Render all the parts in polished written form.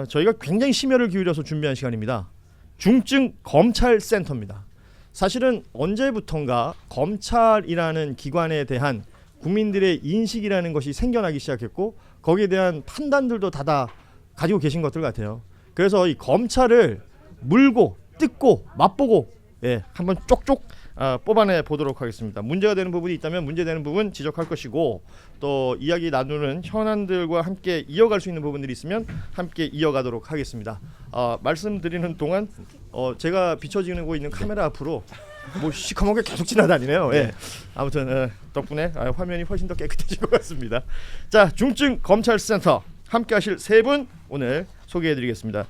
저희가 굉장히 심혈을 기울여서 준비한 시간입니다. 중증 검찰 센터입니다. 사실은 언제부턴가 검찰이라는 기관에 대한 국민들의 인식이라는 것이 생겨나기 시작했고 거기에 대한 판단들도 다 가지고 계신 것들 같아요. 그래서 이 검찰을 물고 뜯고 맛보고 한번 쪽쪽 뽑아내 보도록 하겠습니다. 문제가 되는 부분이 있다면 문제되는 부분 지적할 것이고 또 이야기 나누는 현안들과 함께 이어갈 수 있는 부분들이 있으면 함께 이어가도록 하겠습니다. 말씀드리는 동안 제가 비춰지고 있는 카메라 앞으로 뭐 시커멓게 계속 지나다니네요. 아무튼 덕분에 화면이 훨씬 더 깨끗해진 것 같습니다. 자, 중증 검찰센터 함께하실 세 분 오늘 소개해드리겠습니다.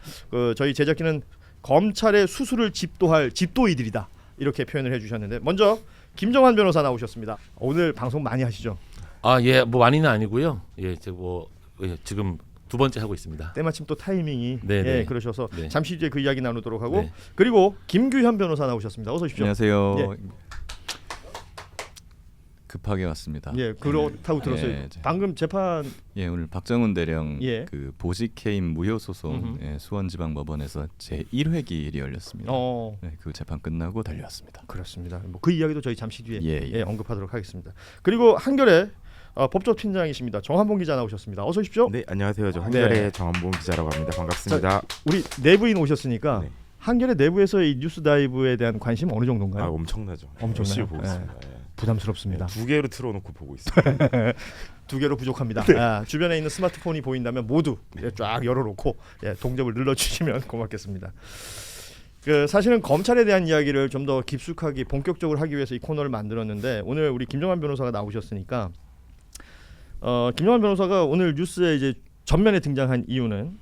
저희 제작진은 검찰의 수술을 집도할 집도이들이다 이렇게 표현을 해주셨는데 먼저 김정환 변호사 나오셨습니다. 오늘 방송 많이 하시죠? 뭐 많이는 아니고요. 지금 두 번째 하고 있습니다. 때마침 또 타이밍이 그러셔서 네. 잠시 뒤에 그 이야기 나누도록 하고 네. 그리고 김규현 변호사 나오셨습니다. 어서 오십시오. 안녕하세요. 급하게 왔습니다. 그렇다고 들었어요. 방금 재판 오늘 박정훈 대령 예. 그 보직해임 무효 소송 수원지방법원에서 제 1회기일이 열렸습니다. 그 재판 끝나고 달려왔습니다. 그렇습니다. 뭐 그 이야기도 저희 잠시 뒤에 예. 언급하도록 하겠습니다. 그리고 한결의 법조팀장이십니다. 정한봉 기자 나오셨습니다. 어서 오십시오. 네, 안녕하세요. 저 한결의 정한봉 기자라고 합니다. 반갑습니다. 자, 우리 내부인 오셨으니까 네. 한결의 내부에서의 뉴스 다이브에 대한 관심 어느 정도인가요? 엄청나죠. 엄청나요? 열심히 보고 있습니다. 부담스럽습니다. 두 개로 틀어놓고 보고 있습니다. 두 개로 부족합니다. 주변에 있는 스마트폰이 보인다면 모두 쫙 열어놓고 동접을 눌러주시면 고맙겠습니다. 사실은 검찰에 대한 이야기를 좀 더 깊숙하게 본격적으로 하기 위해서 이 코너를 만들었는데 오늘 우리 김정환 변호사가 나오셨으니까 김정환 변호사가 오늘 뉴스에 이제 전면에 등장한 이유는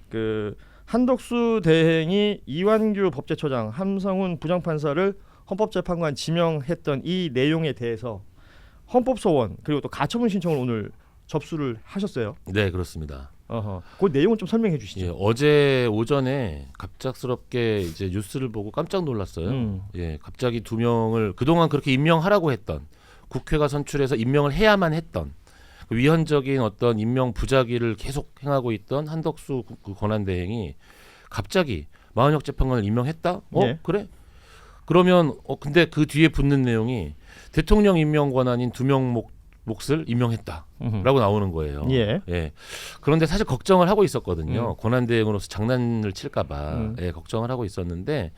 한덕수 대행이 이완규 법제처장, 함성훈 부장판사를 헌법재판관 지명했던 이 내용에 대해서 헌법소원 그리고 또 가처분 신청을 오늘 접수를 하셨어요. 네, 그렇습니다. 그 내용을 좀 설명해 주시죠. 어제 오전에 갑작스럽게 이제 뉴스를 보고 깜짝 놀랐어요. 갑자기 두 명을 그동안 그렇게 임명하라고 했던 국회가 선출해서 임명을 해야만 했던 그 위헌적인 어떤 임명 부작위를 계속 행하고 있던 한덕수 그 권한대행이 갑자기 마은혁 재판관을 임명했다? 그래? 그러면 근데 그 뒤에 붙는 내용이 대통령 임명 권한인 두 명 몫을 임명했다라고 나오는 거예요. 그런데 사실 걱정을 하고 있었거든요. 권한대행으로서 장난을 칠까봐 걱정을 하고 있었는데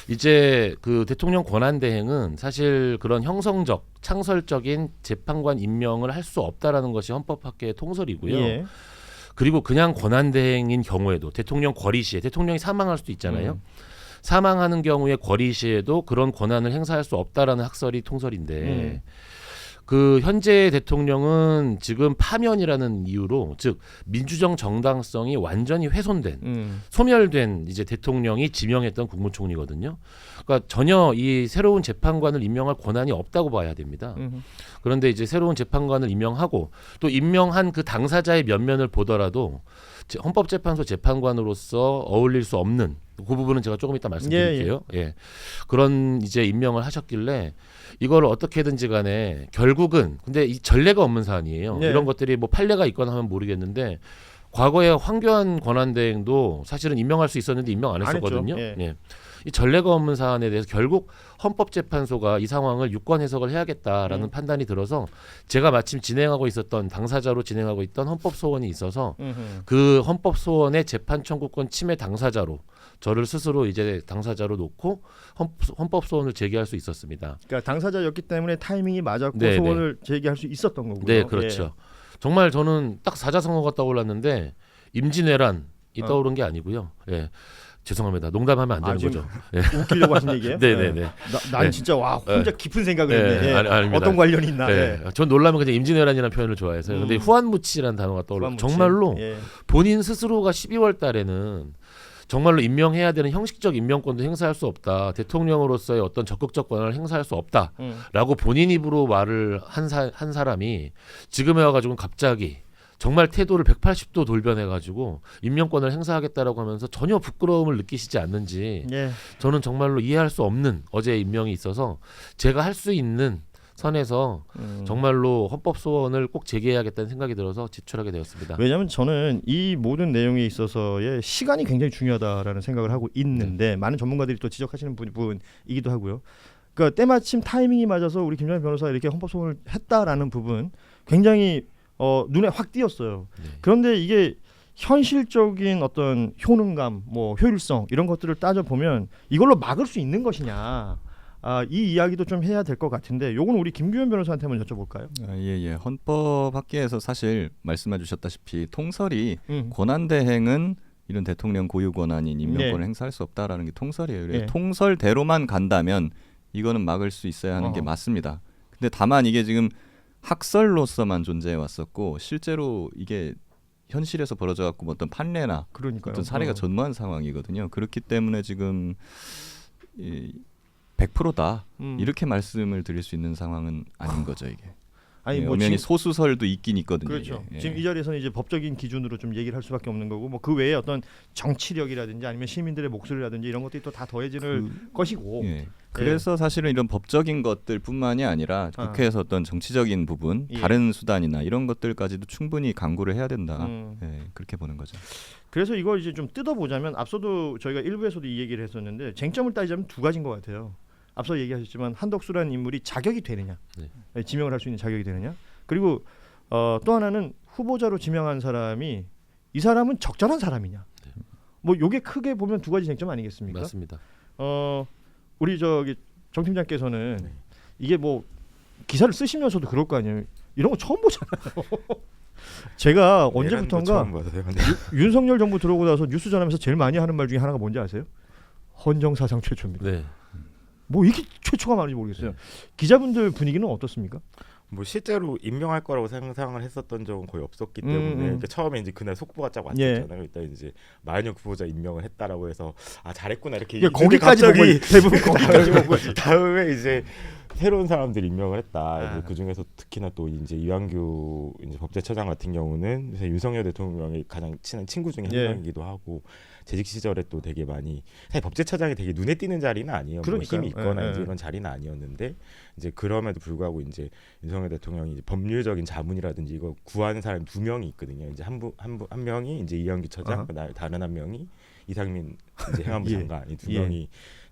이제 그 대통령 권한대행은 사실 그런 형성적, 창설적인 재판관 임명을 할 수 없다라는 것이 헌법학계의 통설이고요. 그리고 그냥 권한대행인 경우에도 대통령 권리 시에 대통령이 사망할 수도 있잖아요. 사망하는 경우에 권리 시에도 그런 권한을 행사할 수 없다라는 학설이 통설인데 그 현재 대통령은 지금 파면이라는 이유로 즉 민주적 정당성이 완전히 훼손된 소멸된 이제 대통령이 지명했던 국무총리거든요. 그러니까 전혀 이 새로운 재판관을 임명할 권한이 없다고 봐야 됩니다. 그런데 이제 새로운 재판관을 임명하고 또 임명한 그 당사자의 면면을 보더라도 헌법재판소 재판관으로서 어울릴 수 없는 그 부분은 제가 조금 이따 말씀드릴게요. 그런 이제 임명을 하셨길래 이걸 어떻게든지 간에 결국은 근데 이 전례가 없는 사안이에요. 이런 것들이 뭐 판례가 있거나 하면 모르겠는데 과거에 황교안 권한대행도 사실은 임명할 수 있었는데 임명 안 했었거든요. 이 전례가 없는 사안에 대해서 결국 헌법재판소가 이 상황을 유권 해석을 해야겠다라는 판단이 들어서 제가 마침 진행하고 있었던 당사자로 진행하고 있던 헌법소원이 있어서 그 헌법소원의 재판 청구권 침해 당사자로 저를 스스로 이제 당사자로 놓고 헌법소원을 제기할 수 있었습니다. 그러니까 당사자였기 때문에 타이밍이 맞았고 소원을 제기할 수 있었던 거군요. 네, 그렇죠. 정말 저는 딱 사자성어가 떠올랐는데 임진왜란이 떠오른 게 아니고요. 죄송합니다. 농담하면 안 되는 거죠. 웃기려고 하신 얘기예요? 네네네. 난 진짜 혼자 깊은 생각을 했네. 어떤 관련이 있나? 전 놀라면 그냥 임진왜란이라는 표현을 좋아해서요. 근데 후한무치라는 단어가 떠올라. 정말로 본인 스스로가 12월 달에는 정말로 임명해야 되는 형식적 임명권도 행사할 수 없다. 대통령으로서의 어떤 적극적 권한을 행사할 수 없다라고 본인 입으로 말을 한 사람이 지금에 와가지고 갑자기 정말 태도를 180도 돌변해가지고 임명권을 행사하겠다라고 하면서 전혀 부끄러움을 느끼시지 않는지 저는 정말로 이해할 수 없는 어제 임명이 있어서 제가 할 수 있는 선에서 정말로 헌법 소원을 꼭 제기해야겠다는 생각이 들어서 제출하게 되었습니다. 왜냐하면 저는 이 모든 내용에 있어서의 시간이 굉장히 중요하다라는 생각을 하고 있는데 많은 전문가들이 또 지적하시는 부분이기도 하고요. 그러니까 때마침 타이밍이 맞아서 우리 김정현 변호사가 이렇게 헌법 소원을 했다라는 부분 굉장히 눈에 확 띄었어요. 네. 그런데 이게 현실적인 어떤 효능감, 뭐 효율성 이런 것들을 따져 보면 이걸로 막을 수 있는 것이냐, 이 이야기도 좀 해야 될 것 같은데, 요건 우리 김규현 변호사한테 한번 여쭤볼까요? 예. 헌법학계에서 사실 말씀해 주셨다시피 통설이 권한대행은 이런 대통령 고유 권한인 임명권을 네. 행사할 수 없다라는 게 통설이에요. 그래서 네. 통설대로만 간다면 이거는 막을 수 있어야 하는 게 맞습니다. 근데 다만 이게 지금 학설로서만 존재해 왔었고 실제로 이게 현실에서 벌어져 갖고 어떤 판례나 그러니까요. 어떤 사례가 전무한 상황이거든요. 그렇기 때문에 지금 100%다 이렇게 이렇게 말씀을 드릴 수 있는 상황은 아닌 거죠 이게. 아니 뭐 엄연히 지금, 소수설도 있긴 있거든요. 그렇죠. 이게. 예. 지금 이 자리에서는 이제 법적인 기준으로 좀 얘기를 할 수밖에 없는 거고, 뭐 그 외에 어떤 정치력이라든지 아니면 시민들의 목소리라든지 이런 것들이 또 다 더해지는 것이고. 예. 그래서 사실은 이런 법적인 것들뿐만이 아니라 국회에서 어떤 정치적인 부분, 예. 다른 수단이나 이런 것들까지도 충분히 강구를 해야 된다. 음. 예, 그렇게 보는 거죠. 그래서 이걸 이제 좀 뜯어보자면, 앞서도 저희가 일부에서도 이 얘기를 했었는데 쟁점을 따지자면 두 가지인 것 같아요. 앞서 얘기하셨지만 한덕수라는 인물이 자격이 되느냐, 네. 지명을 할 수 있는 자격이 되느냐, 그리고 또 하나는 후보자로 지명한 사람이 이 사람은 적절한 사람이냐. 뭐 요게 크게 보면 두 가지 쟁점 아니겠습니까? 맞습니다. 우리 저기 정 팀장께서는 이게 뭐 기사를 쓰시면서도 그럴 거 아니에요. 이런 거 처음 보잖아요. 제가 언제부턴가 처음 봐서요. 네. 윤석열 정부 들어오고 나서 뉴스 전하면서 제일 많이 하는 말 중에 하나가 뭔지 아세요? 헌정사상 최초입니다. 네. 뭐 이게 최초가 많은지 모르겠어요. 기자분들 분위기는 어떻습니까? 뭐 실제로 임명할 거라고 상상을 했었던 적은 거의 없었기 때문에 그러니까 처음에 이제 그날 속보가 쫙 왔었잖아요. 일단 이제 마은영 후보자 임명을 했다라고 해서 잘했구나 이렇게 이게 거기까지 보고 대부분 거기까지 보고 다음에 이제 새로운 사람들이 임명을 했다. 아. 그 중에서 특히나 또 이제 이완규 이제 법제처장 같은 경우는 요새 윤석열 대통령의 가장 친한 친구 중에 한 예. 명이기도 하고 재직 시절에 또 되게 많이 사실 법제처장이 되게 눈에 띄는 자리는 아니에요. 뭐 그러니까요. 힘이 있거나 예, 이제 예. 이런 자리는 아니었는데 이제 그럼에도 불구하고 이제 윤석열 대통령이 이제 법률적인 자문이라든지 이거 구하는 사람이 두 명이 있거든요. 이제 한 명이 이제 이완규 처장, 다른 한 명이 이상민 이제 행안부 예. 장관 이 두 예. 명이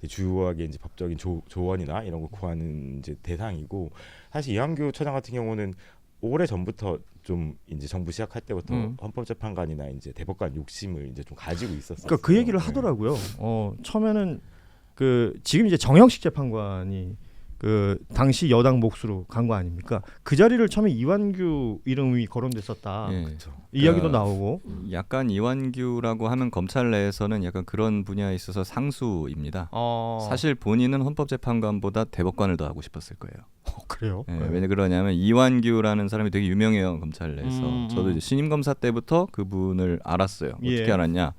주요하게 이제 법적인 조언이나 이런 거 구하는 이제 대상이고 사실 이완규 처장 같은 경우는 오래 전부터 좀 이제 정부 시작할 때부터 헌법재판관이나 이제 대법관 욕심을 이제 좀 가지고 있었어요. 그러니까 그 얘기를 하더라고요. 처음에는 그 지금 이제 정영식 재판관이 그 당시 여당 몫으로 간 거 아닙니까? 그 자리를 처음에 이완규 이름이 거론됐었다. 예. 그렇죠. 이야기도 그러니까 나오고. 약간 이완규라고 하면 검찰 내에서는 약간 그런 분야에 있어서 상수입니다. 사실 본인은 헌법재판관보다 대법관을 더 하고 싶었을 거예요. 그래요? 예, 왜 그러냐면 이완규라는 사람이 되게 유명해요 검찰 내에서. 저도 이제 신임 검사 때부터 그분을 알았어요. 어떻게 예. 알았냐?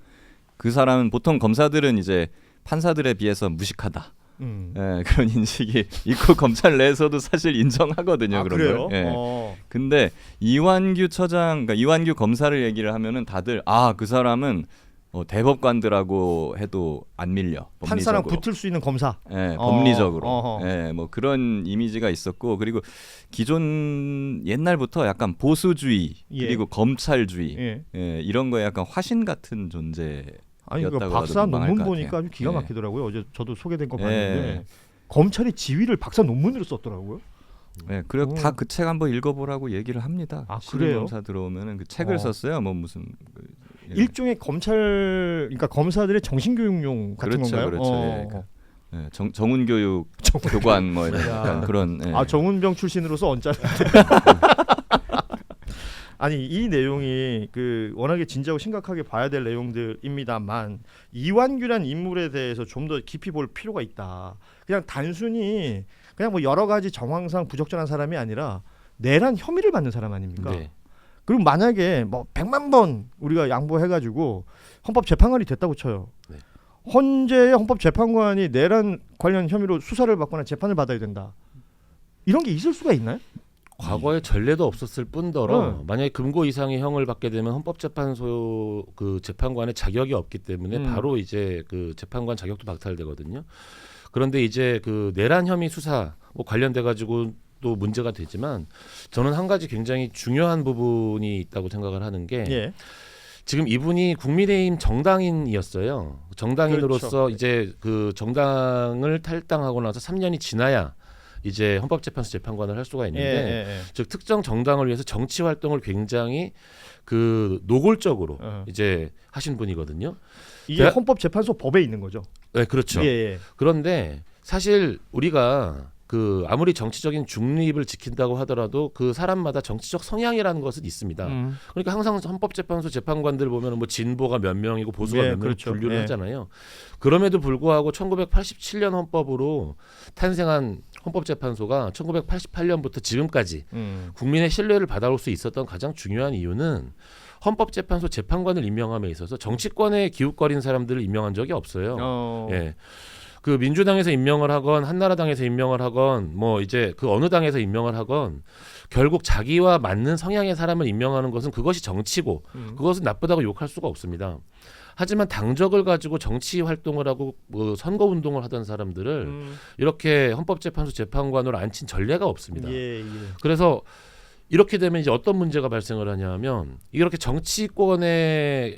그 사람은 보통 검사들은 이제 판사들에 비해서 무식하다. 예, 그런 인식이 있고 검찰 내에서도 사실 인정하거든요. 그런 그래요? 걸. 예. 근데 이완규 처장, 그러니까 이완규 검사를 얘기를 하면은 다들 그 사람은 대법관들하고 해도 안 밀려. 판사랑 법리적으로. 붙을 수 있는 검사. 예, 법리적으로. 어허. 예, 뭐 그런 이미지가 있었고 그리고 기존 옛날부터 약간 보수주의 예. 그리고 검찰주의 예. 이런 거에 약간 화신 같은 존재. 아니 그 였다고 박사 해도 망할 논문 것 보니까 같아요. 아주 기가 예. 막히더라고요. 어제 저도 소개된 거 예. 봤는데 검찰의 지위를 박사 논문으로 썼더라고요. 네, 그리고 다 그 책 한번 읽어보라고 얘기를 합니다. 그래요? 검사 들어오면은 그 책을 썼어요. 뭐 무슨 일종의 검찰, 그러니까 검사들의 정신교육용 같은 그렇죠, 건가요? 그렇죠. 예, 정운교육 교관 뭐 이런 약간 그런. 예. 정운병 출신으로서 언짢은데. 아니 이 내용이 그 워낙에 진지하고 심각하게 봐야 될 내용들입니다만 이완규란 인물에 대해서 좀 더 깊이 볼 필요가 있다. 그냥 단순히 그냥 뭐 여러 가지 정황상 부적절한 사람이 아니라 내란 혐의를 받는 사람 아닙니까? 네. 그럼 만약에 뭐 100만 번 우리가 양보해가지고 헌법재판관이 됐다고 쳐요. 네. 헌재의 헌법재판관이 내란 관련 혐의로 수사를 받거나 재판을 받아야 된다. 이런 게 있을 수가 있나요? 과거에 전례도 없었을 뿐더러 만약에 금고 이상의 형을 받게 되면 헌법재판소 그 재판관의 자격이 없기 때문에 바로 이제 그 재판관 자격도 박탈되거든요. 그런데 이제 그 내란 혐의 수사 뭐 관련돼 가지고 것도 문제가 되지만 저는 한 가지 굉장히 중요한 부분이 있다고 생각을 하는 게 예. 지금 이분이 국민의힘 정당인이었어요. 정당인으로서 그렇죠. 이제 그 정당을 탈당하고 나서 3년이 지나야 이제 헌법재판소 재판관을 할 수가 있는데 즉 특정 정당을 위해서 정치 활동을 굉장히 그 노골적으로 이제 하신 분이거든요. 이게 헌법재판소 법에 있는 거죠. 네, 그렇죠. 예. 그런데 사실 우리가 그 아무리 정치적인 중립을 지킨다고 하더라도 그 사람마다 정치적 성향이라는 것은 있습니다. 그러니까 항상 헌법재판소 재판관들 보면 뭐 진보가 몇 명이고 보수가 몇 명이고 그렇죠. 분류를 하잖아요. 그럼에도 불구하고 1987년 헌법으로 탄생한 헌법재판소가 1988년부터 지금까지 국민의 신뢰를 받아올 수 있었던 가장 중요한 이유는 헌법재판소 재판관을 임명함에 있어서 정치권에 기웃거린 사람들을 임명한 적이 없어요. 예. 그 민주당에서 임명을 하건 한나라당에서 임명을 하건 뭐 이제 그 어느 당에서 임명을 하건 결국 자기와 맞는 성향의 사람을 임명하는 것은 그것이 정치고 그것은 나쁘다고 욕할 수가 없습니다. 하지만 당적을 가지고 정치 활동을 하고 뭐 선거 운동을 하던 사람들을 이렇게 헌법재판소 재판관으로 앉힌 전례가 없습니다. 그래서 이렇게 되면 이제 어떤 문제가 발생을 하냐면 이렇게 정치권에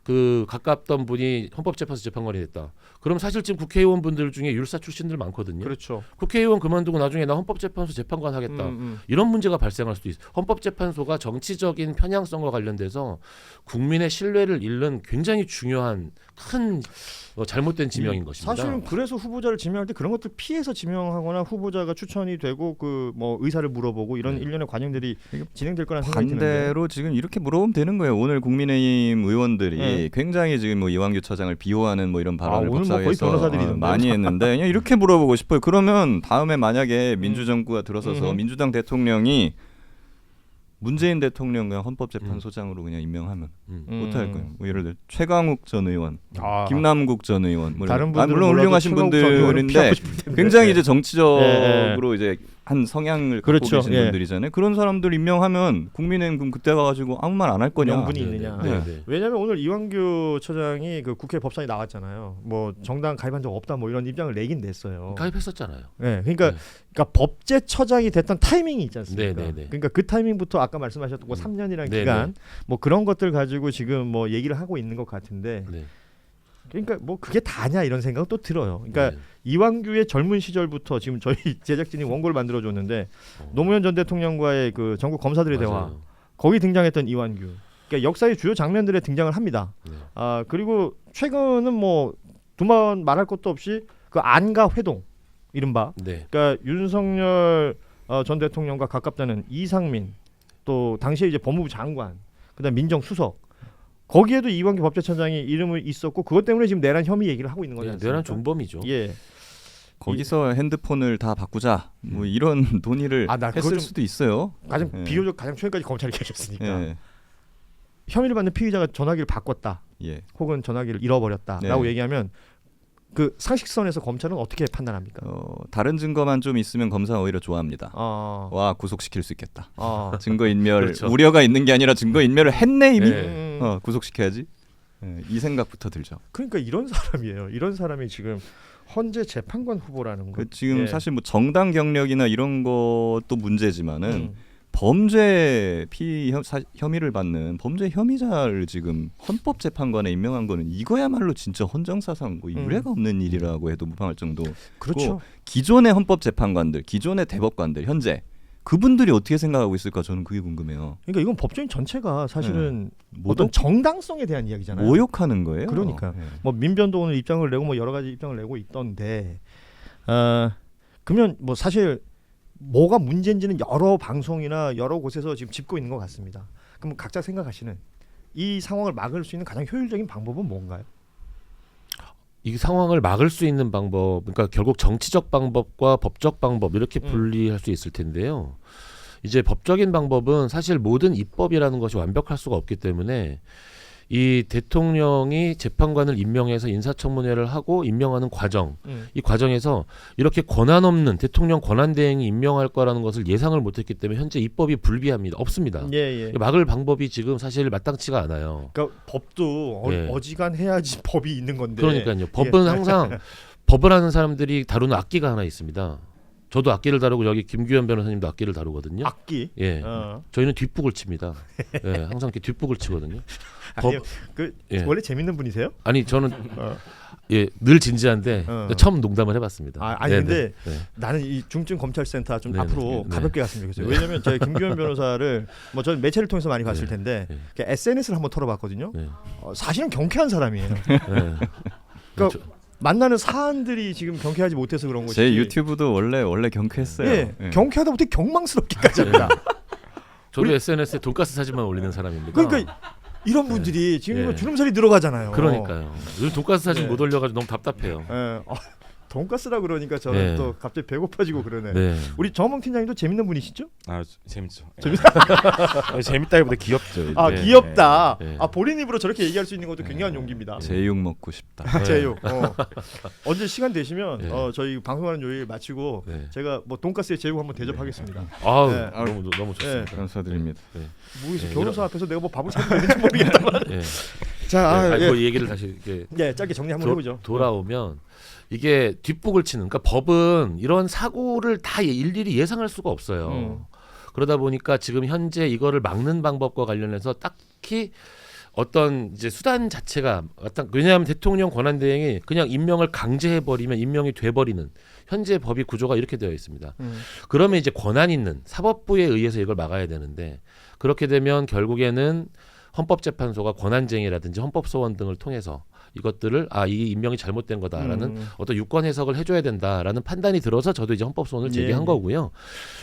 그 가깝던 분이 헌법재판소 재판관이 됐다. 그럼 사실 지금 국회의원분들 중에 율사 출신들 많거든요. 그렇죠. 국회의원 그만두고 나중에 나 헌법재판소 재판관 하겠다. 이런 문제가 발생할 수도 있어요. 헌법재판소가 정치적인 편향성과 관련돼서 국민의 신뢰를 잃는 굉장히 중요한 큰 잘못된 지명인 것입니다. 사실은 그래서 후보자를 지명할 때 그런 것들 피해서 지명하거나 후보자가 추천이 되고 그 뭐 의사를 물어보고 이런 일련의 과정들이 진행될 거라는 생각이 드는데 반대로 지금 이렇게 물어보면 되는 거예요. 오늘 국민의힘 의원들이 굉장히 지금 뭐 이완규 처장을 비호하는 뭐 이런 발언을 오늘 뭐 거의 법사위에서 변호사들이던데요. 많이 했는데 그냥 이렇게 물어보고 싶어요. 그러면 다음에 만약에 민주정부가 들어서서 민주당 대통령이 문재인 대통령과 헌법재판소장으로 그냥 임명하면 어떡할 거예요? 뭐 예를 들어 최강욱 전 의원, 김남국 전 의원, 뭐 다른 분들은 물론 훌륭하신 분들인데 굉장히 이제 정치적으로 이제 한 성향을 갖고 그렇죠. 계신 분들이잖아요. 그런 사람들 임명하면 국민의힘 그럼 그때 가가지고 아무 말 안 할 거냐? 명분이 있느냐? 네. 왜냐하면 오늘 이완규 처장이 그 국회 법사위 나왔잖아요. 뭐 정당 가입한 적 없다 뭐 이런 입장을 내긴 냈어요. 가입했었잖아요. 네, 그러니까 법제처장이 됐던 타이밍이 있지 않습니까? 네. 그러니까 그 타이밍부터 아까 말씀하셨던 뭐 3년이라는 네, 기간, 뭐 그런 것들 가지고 지금 뭐 얘기를 하고 있는 것 같은데, 네. 그러니까 뭐 그게 다냐 이런 생각은 또 들어요. 그러니까 이완규의 젊은 시절부터 지금 저희 제작진이 원고를 만들어줬는데 노무현 전 대통령과의 그 전국 검사들의 대화 거기 등장했던 이완규. 그러니까 역사의 주요 장면들에 등장을 합니다. 그리고 최근은 뭐 두번 말할 것도 없이 그 안가 회동 이른바. 그러니까 윤석열 전 대통령과 가깝다는 이상민 또 당시에 이제 법무부 장관 그다음 민정수석 거기에도 이완규 법제처장이 이름을 있었고 그것 때문에 지금 내란 혐의 얘기를 하고 있는 거죠. 내란 중범이죠. 예. 거기서 핸드폰을 다 바꾸자 뭐 이런 논의를 했을 수도 있어요. 가장 비교적 가장 최근까지 검찰이 계셨으니까 예. 혐의를 받는 피의자가 전화기를 바꿨다, 혹은 전화기를 잃어버렸다라고 얘기하면 그 상식선에서 검찰은 어떻게 판단합니까? 다른 증거만 좀 있으면 검사는 오히려 좋아합니다. 와 구속시킬 수 있겠다. 증거 인멸 그렇죠. 우려가 있는 게 아니라 증거 인멸을 했네 이미. 구속시켜야지. 이 생각부터 들죠. 그러니까 이런 사람이에요. 이런 사람이 지금 헌재 재판관 후보라는 거. 지금 사실 뭐 정당 경력이나 이런 것도 문제지만은 범죄 혐의를 받는 범죄 혐의자를 지금 헌법재판관에 임명한 거는 이거야말로 진짜 헌정사상 뭐 유례가 없는 일이라고 해도 무방할 정도. 그렇죠. 기존의 헌법재판관들, 기존의 대법관들 현재 그분들이 어떻게 생각하고 있을까 저는 그게 궁금해요. 그러니까 이건 법조인 전체가 사실은 어떤 정당성에 대한 이야기잖아요. 모욕하는 거예요. 그러니까 뭐 민변도 오늘 입장을 내고 뭐 여러 가지 입장을 내고 있던데, 그러면 뭐 사실 뭐가 문제인지는 여러 방송이나 여러 곳에서 지금 짚고 있는 것 같습니다. 그럼 각자 생각하시는 이 상황을 막을 수 있는 가장 효율적인 방법은 뭔가요? 이 상황을 막을 수 있는 방법, 그러니까 결국 정치적 방법과 법적 방법 이렇게 분리할 수 있을 텐데요. 이제 법적인 방법은 사실 모든 입법이라는 것이 완벽할 수가 없기 때문에 이 대통령이 재판관을 임명해서 인사청문회를 하고 임명하는 과정, 이 과정에서 이렇게 권한 없는 대통령 권한대행이 임명할 거라는 것을 예상을 못했기 때문에 현재 입법이 불비합니다. 없습니다. 막을 방법이 지금 사실 마땅치가 않아요. 그러니까 법도 어지간해야지 법이 있는 건데. 그러니까요. 법은 항상 법을 하는 사람들이 다루는 악기가 하나 있습니다. 저도 악기를 다루고 여기 김규현 변호사님도 악기를 다루거든요. 악기. 예, 저희는 뒷북을 칩니다. 예, 항상 이렇게 뒷북을 치거든요. 아니요, 그 예. 원래 재밌는 분이세요? 아니 저는 예, 늘 진지한데 처음 농담을 해봤습니다. 아니 네네. 근데 네. 나는 이 중증 검찰센터 좀 네네. 앞으로 네. 가볍게 갔으면 좋겠어요. 왜냐면 제가 김규현 변호사를 뭐 저는 매체를 통해서 많이 봤을 텐데 네. SNS를 한번 털어봤거든요. 네. 사실은 경쾌한 사람이에요. 네. 그러니까 만나는 사안들이 지금 경쾌하지 못해서 그런 거지. 제 유튜브도 원래 경쾌했어요. 예, 예. 경쾌하다 못해 경망스럽기까지 합니다. 저도 SNS에 돈가스 사진만 올리는 사람입니다. 그러니까 이런 분들이 지금 예. 주름살이 늘어가잖아요. 그러니까요. 요즘 돈가스 사진 네. 못 올려가지고 너무 답답해요. 예. 돈가스라 그러니까 저는 네. 또 갑자기 배고파지고 그러네. 네. 우리 정몽 팀장님도 재밌는 분이시죠? 아 재밌죠. 재밌- 재밌다기보다 귀엽죠. 아 네. 귀엽다. 네. 아 본인 입으로 저렇게 얘기할 수 있는 것도 굉장한 용기입니다. 제육 먹고 싶다. 네. 제육. 언제 시간 되시면 네. 저희 방송하는 요일 마치고 네. 제가 뭐 돈가스에 제육 한번 대접하겠습니다. 아우 네. 너무 좋습니다. 감사드립니다. 모르겠어요. 네, 변호사 앞에서 내가 뭐 밥을 사도 되는지 모르겠다만. 예. 자, 네. 예. 그 얘기를 다시 이렇게 예, 짧게 정리 한번 해보죠. 돌아오면 이게 뒷북을 치는, 그러니까 법은 이런 사고를 다 일일이 예상할 수가 없어요. 그러다 보니까 지금 현재 이거를 막는 방법과 관련해서 딱히 어떤 이제 수단 자체가 왜냐하면 대통령 권한대행이 그냥 임명을 강제해 버리면 임명이 돼 버리는 현재 법이 구조가 이렇게 되어 있습니다. 그러면 이제 권한 있는 사법부에 의해서 이걸 막아야 되는데 그렇게 되면 결국에는 헌법재판소가 권한쟁의라든지 헌법소원 등을 통해서 이것들을 이 임명이 잘못된 거다라는 어떤 유권 해석을 해줘야 된다라는 판단이 들어서 저도 이제 헌법소원을 제기한 예. 거고요.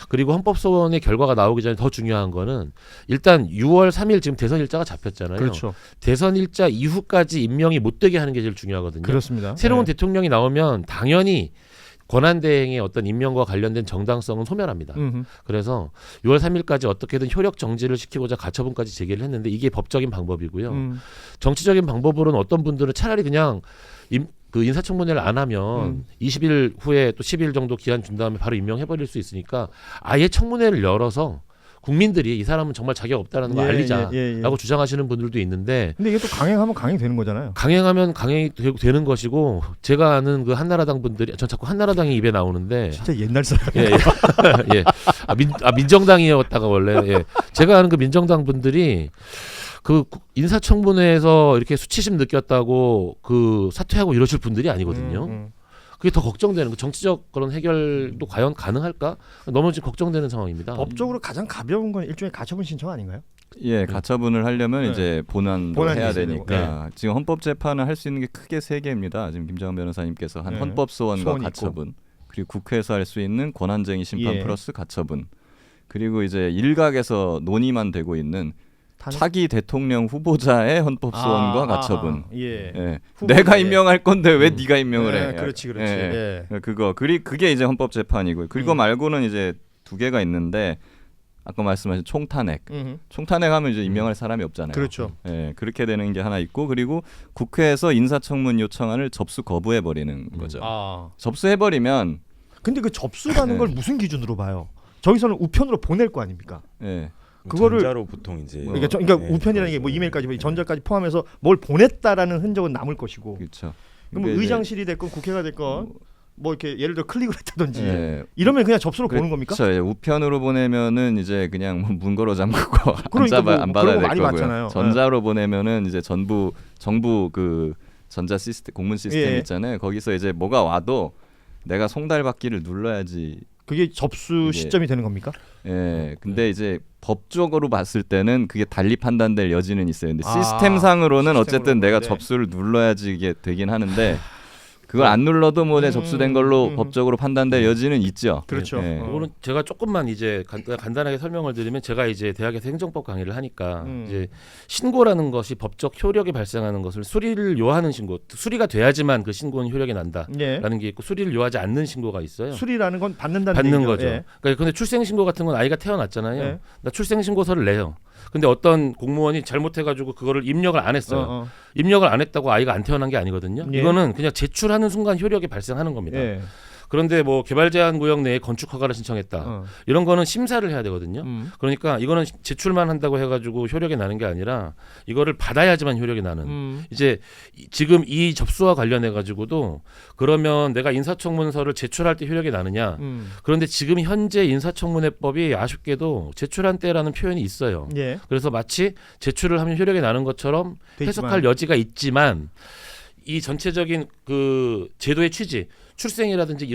그리고 헌법소원의 결과가 나오기 전에 더 중요한 거는 일단 6월 3일 지금 대선 일자가 잡혔잖아요. 그렇죠. 대선 일자 이후까지 임명이 못 되게 하는 게 제일 중요하거든요. 그렇습니다. 새로운 네. 대통령이 나오면 당연히 권한대행의 어떤 임명과 관련된 정당성은 소멸합니다. 그래서 6월 3일까지 어떻게든 효력 정지를 시키고자 가처분까지 제기를 했는데 이게 법적인 방법이고요. 정치적인 방법으로는 어떤 분들은 차라리 그냥 그 인사청문회를 안 하면 20일 후에 또 10일 정도 기한 준 다음에 바로 임명해버릴 수 있으니까 아예 청문회를 열어서 국민들이 이 사람은 정말 자격 없다라는 걸 알리자라고 주장하시는 분들도 있는데 근데 이게 또 강행하면 강행이 되는 거잖아요. 강행하면 강행이 되는 것이고 제가 아는 그 한나라당 분들이 전 자꾸 한나라당이 입에 나오는데 진짜 옛날 사람. 예. 예. 민정당이었다가 원래 예. 제가 아는 그 민정당 분들이 그 인사청문회에서 이렇게 수치심 느꼈다고 그 사퇴하고 이러실 분들이 아니거든요. 그게 더 걱정되는 그 정치적 그런 해결도 과연 가능할까? 너무 지금 걱정되는 상황입니다. 법적으로 가장 가벼운 건 일종의 가처분 신청 아닌가요? 예, 가처분을 하려면 네. 이제 본안도 본안이 해야 있어야 되니까 지금 헌법재판을 할 수 있는 게 크게 세 개입니다. 지금 김정은 변호사님께서 한 네. 헌법소원과 소원이 가처분, 그리고 국회에서 할 수 있는 권한쟁의 심판 예. 플러스 가처분, 그리고 이제 일각에서 논의만 되고 있는 차기 대통령 후보자의 헌법소원과 가처분. 예. 예. 후보자의- 내가 임명할 건데 왜 네가 임명을 해? 그렇지. 예. 예. 그게 이제 헌법재판이고요. 그거 말고는 이제 두 개가 있는데 아까 말씀하신 총탄핵. 총탄핵하면 이제 임명할 사람이 없잖아요. 그렇죠. 예, 그렇게 되는 게 하나 있고 그리고 국회에서 인사청문 요청안을 접수 거부해 버리는 거죠. 접수해 버리면 근데 그 접수라는 네. 걸 무슨 기준으로 봐요? 저기서는 우편으로 보낼 거 아닙니까? 예. 그거를- 전자로 보통 이제 그러니까 네, 우편이라는 게 뭐 이메일까지 전자까지 포함해서 뭘 보냈다라는 흔적은 남을 것이고. 그렇죠. 그럼 뭐 의장실이 됐건 국회가 됐건 뭐 이렇게 예를 들어 클릭을 했다든지 예. 이러면 그냥 접수로 보는 겁니까? 그렇죠. 예, 우편으로 보내면은 이제 그냥 뭐 문 걸어 잠그고 그러니까 뭐 안 그런 받아야 거 될 많이 거고요. 봤잖아요. 전자로 보내면은 이제 정부 그 전자 시스템 공문 시스템 예. 있잖아요. 거기서 이제 뭐가 와도 내가 송달받기를 눌러야지. 그게 접수 이게- 시점이 되는 겁니까? 예. 근데 이제 법적으로 봤을 때는 그게 달리 판단될 여지는 있어요. 근데 아, 시스템상으로는 어쨌든 시스템으로 내가 보는데. 접수를 눌러야지 이게 되긴 하는데 그걸 안 눌러도 뭐 내 접수된 걸로 음. 법적으로 판단될 여지는 있죠. 그렇죠. 예. 이거는 제가 조금만 이제 간단하게 설명을 드리면 제가 이제 대학에서 행정법 강의를 하니까 이제 신고라는 것이 법적 효력이 발생하는 것을 수리를 요하는 신고, 수리가 돼야지만 그 신고는 효력이 난다라는 예. 게 있고 수리를 요하지 않는 신고가 있어요. 수리라는 건 받는다는 받는 얘기죠. 거죠. 예. 그러니까 근데 출생 신고 같은 건 아이가 태어났잖아요. 예. 나 출생 신고서를 내요. 근데 어떤 공무원이 잘못해가지고 그거를 입력을 안 했어요. 입력을 안 했다고 아이가 안 태어난 게 아니거든요. 예. 이거는 그냥 제출하는 순간 효력이 발생하는 겁니다. 예. 그런데 뭐 개발 제한 구역 내에 건축 허가를 신청했다. 이런 거는 심사를 해야 되거든요. 그러니까 이거는 제출만 한다고 해가지고 효력이 나는 게 아니라 이거를 받아야지만 효력이 나는. 이제 지금 이 접수와 관련해 가지고도 그러면 내가 인사청문서를 제출할 때 효력이 나느냐? 그런데 지금 현재 인사청문회법이 아쉽게도 제출한 때라는 표현이 있어요. 예. 그래서 마치 제출을 하면 효력이 나는 것처럼 해석할 여지가 있지만 이 전체적인 그 제도의 취지, 출생이라든지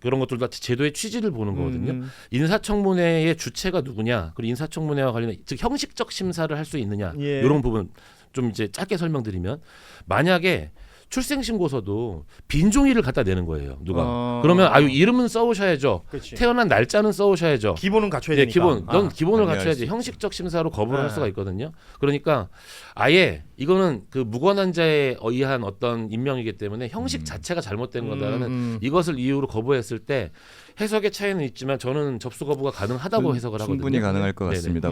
그런 것들도 다 제도의 취지를 보는 거거든요. 인사청문회의 주체가 누구냐, 그리고 인사청문회와 관련해 즉 형식적 심사를 할 수 있느냐, 예. 이런 부분 좀 이제 짧게 설명드리면 만약에 출생신고서도 빈종이를 갖다 내는 거예요. 누가 그러면 아유 이름은 써오셔야죠. 그치. 태어난 날짜는 써오셔야죠. 기본은 갖춰야 네, 되니까. 기본. 넌 기본을 합리화할 갖춰야지. 수 형식적 심사로 거부를 네. 할 수가 있거든요. 그러니까 아예 이거는 그 무관한 자에 의한 어떤 임명이기 때문에 형식 자체가 잘못된 거다라는 이것을 이유로 거부했을 때 해석의 차이는 있지만 저는 접수 거부가 가능하다고 해석을 하거든요. 충분히 가능할 것 네네. 같습니다.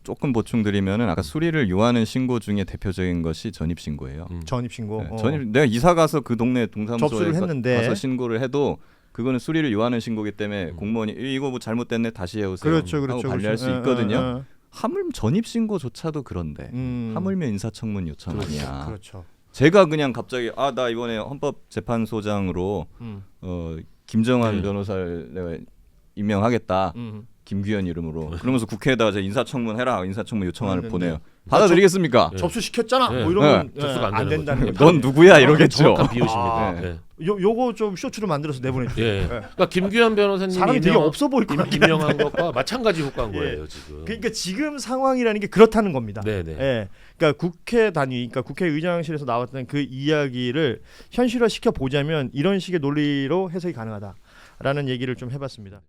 조금 보충드리면은 아까 수리를 요하는 신고 중에 대표적인 것이 전입 신고예요. 전입 신고. 네, 전입 내가 이사 가서 그 동네 동사무소에 접수를 했는데. 가서 신고를 해도 그거는 수리를 요하는 신고기 때문에 공무원이 이거 뭐 잘못됐네 다시 해오세요. 그렇죠, 하고 그렇죠. 관리할 그렇죠. 수 있거든요. 하물 전입 신고조차도 그런데 음. 하물며 인사청문 요청 그렇죠. 아니야. 그렇죠. 제가 그냥 갑자기 나 이번에 헌법재판소장으로 김정환 네. 변호사를 내가 임명하겠다. 김규현 이름으로. 그러면서 국회에다가 제가 인사청문 해라. 인사청문 요청안을 보내요. 받아들이겠습니까? 네. 접수시켰잖아. 네. 뭐 이러면 네. 접수가 안 안 되는 된다는 거죠. 거죠. 넌 누구야 이러겠죠. 정확한 비유십니다. 아. 네. 요거 좀 쇼츠로 만들어서 내보내주세요. 예. 그러니까 김규현 변호사님이 사람이 되게 없어 보일 것 같긴 임명한 것과 마찬가지 효과인 예. 거예요 지금. 그러니까 지금 상황이라는 게 그렇다는 겁니다. 네네. 예. 그러니까 국회 단위, 그러니까 국회의장실에서 나왔던 그 이야기를 현실화 시켜 보자면 이런 식의 논리로 해석이 가능하다라는 얘기를 좀 해봤습니다.